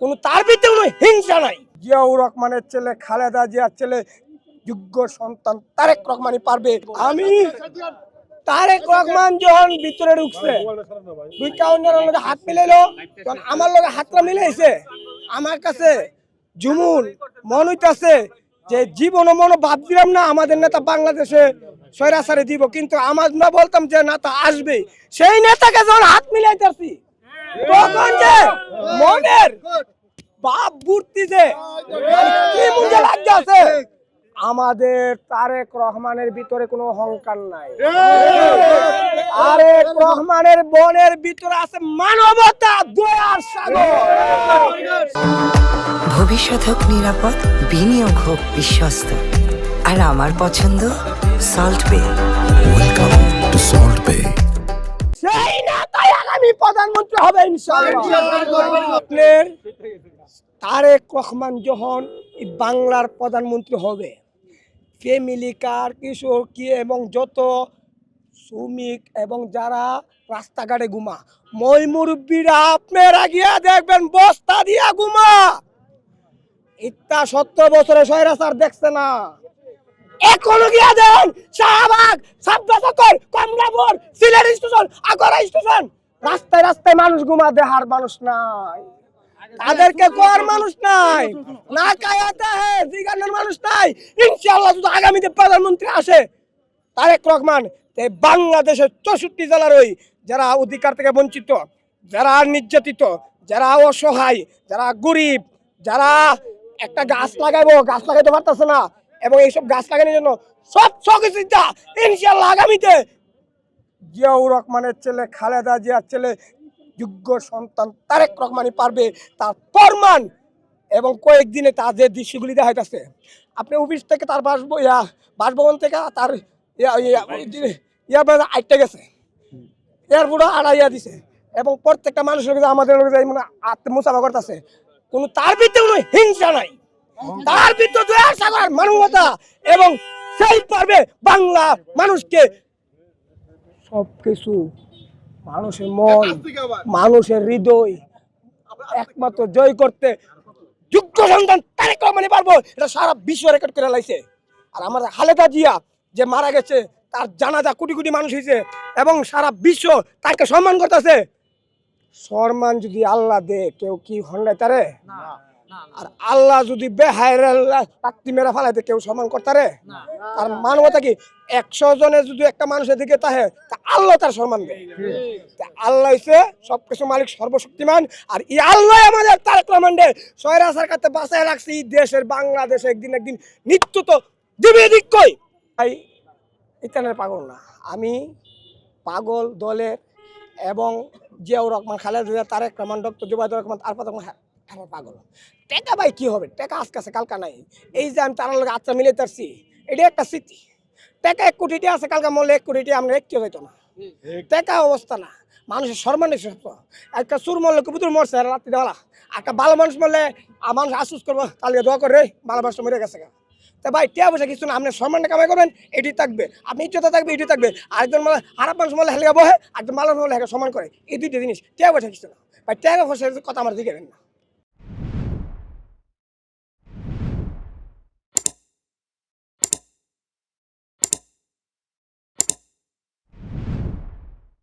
কোনো তার ভিতরে কোনো হিংসা নাই। জিয়াউর রহমানের ছেলে, খালেদা জিয়ার ছেলে, যোগ্য সন্তান তারেক রহমানই পারবে। আমি তারেক রহমান যখন ভিতরে ঢুকছে, দুইটা অন্যের লগে হাত মিলাইলো, তখন আমার লগে হাতটা মিলাইছে। আমার কাছে জুমুন মনে হইতাছে যে জীবন মনে ভাবছিলাম না আমাদের নেতা বাংলাদেশে স্বৈরাচারে দিব, কিন্তু আমরা বলতাম যে নেতা আসবে। সেই নেতাকে যখন হাত মিলাইতেছি, তখন যে মনের বাপ বুঝতেছে কি মুঞ্জে লাগছে। আমাদের তারেক রহমানের ভিতরে কোনো অহংকার নাই। তারেক রহমানের বনের ভিতরে আছে মানবতা, দয়ার সাগর। ভবিষ্যৎ হোক নিরাপদ, বিনিয়োগ হোক বিশ্বস্ত, আর আমার পছন্দ সল্ট বে। ওয়েলকাম টু সল্ট বে। সেই নেতাই আগামী প্রধানমন্ত্রী হবে ইনশাআল্লাহ। তারেক রহমান যখন বাংলার প্রধানমন্ত্রী হবে, ফ্যামিলি কার, কিশোর কি এবং যত শ্রমিক এবং যারা রাস্তাঘাটে ঘুমা, মই মুরব্বীরা আপনারা গিয়া দেখবেন বস্তা দিয়া ঘুমা। ইত্যা 70 বছরে স্বৈরাচার দেখছে না, এখনো গিয়া দেন শাহবাগ, সাবদাচকর, কমলাপুর, সিলেট স্টেশন, আগরা স্টেশন, রাস্তায় রাস্তায় মানুষ ঘুমা, দেহার মানুষ নাই, তাদেরকে কোয়ার মানুষ নাই, না কায়াতে হে জিগানোর মানুষ নাই। ইনশাআল্লাহ যদি আগামীতে প্রধানমন্ত্রী আসে তারেক রহমান, বাংলাদেশের 64 জেলার ওই যারা অধিকার থেকে বঞ্চিত, যারা নির্যাতিত, যারা অসহায়, যারা গরিব, যারা একটা গাছ লাগাইবো, গাছ লাগাইতে পারতেছে না, এবং এইসব গাছ লাগানোর জন্য সব সহযোগিতা ইনশাআল্লাহ আগামীতে জিয়াউর রহমানের ছেলে, খালেদা জিয়ার ছেলে, যোগ্য সন্তান তারেক রহমানই পারবে। তার প্রমাণ এবং কয়েকদিনে তার যে দৃশ্যগুলি দেখা যাচ্ছে, আপনি অফিস থেকে তার বাসভবন থেকে তার আইটে গেছে, এয়ারপোর্টে আড়াইয়া দিছে, এবং প্রত্যেকটা মানুষের কাছে আমাদের মানে আত্মমুসাফা করতেছে। কোনো তার ভিতরে কোনো হিংসা নাই, তার ভিতরে দয়ার সাগর, মানবতা, এবং সেই পারবে বাংলা মানুষকে সবকিছু, মানুষের মন, মানুষের হৃদয় একমাত্র জয় করতে যোগ্য সন্তান তারেক রহমানই পারবো। এটা সারা বিশ্ব রেকর্ড করে লাইছে। আর আমাদের খালেদা জিয়া যে মারা গেছে, তার জানাজা কোটি কোটি মানুষ হয়েছে, এবং সারা বিশ্ব তাকে সম্মান করতেছে। সম্মান যদি আল্লাহ দে, কেউ কি হন্ডায় তারে? আর আল্লাহ যদি বেহায়াতি মেরা ফেলাইতে, কেউ সম্মান করতারে? আর মানবতা কি 100 জনের যদি একটা মানুষের দিকে তাহে, তা আল্লাহ তার সম্মান দেয়। আল্লাহ হইছে সবকিছু মালিক, সর্বশক্তিমান। আর এই আল্লাহ আমাদের তারেক রহমানকে স্বৈরাচার কাছে বাঁচায় রাখছে। এই দেশের বাংলাদেশে একদিন একদিন নিত্য তো দিবে দিক কই। তাই ইতানের পাগল না আমি, পাগল দলের এবং জিয়াউর রহমান, খালেদা জিয়া, তারেক রহমান, ডক্টর জুবাইদুর রহমান, আর আমার পাগল। টেকা ভাই কি হবে? টেকা আজকে আছে কালকা নাই। এই যে আমি তার লগে আচ্ছা মিলে তারছি, এটা একটা স্মৃতি। টেকা 1 কোটি আছে, কালকা মরলে 1 কোটি আমরা একটিও যাইতো না। টেকা অবস্থা না, মানুষের সম্মান। একটা চুর মরলে কবুতর মরছে রাত্রি দেওয়ালা, একটা ভালো মানুষ মরলে মানুষ আশুস করবো, তাহলে দোয়া করে ভালো মানুষ মরে গেছে। তা ভাই টিয়া পয়সা কিছু না, আপনি সম্মানটা কামাই করবেন, এটি থাকবে, আপনি ইজ্জতা থাকবে, এটি থাকবে। আরেকজন মানে খারাপ মানুষ মরলে হেলে বহে, একজন ভালো মরলে সম্মান করে, এই দুইটা জিনিস। টিয়া পয়সা কিছু না ভাই, টিয়া পয়সার কথা আমার দিকে না।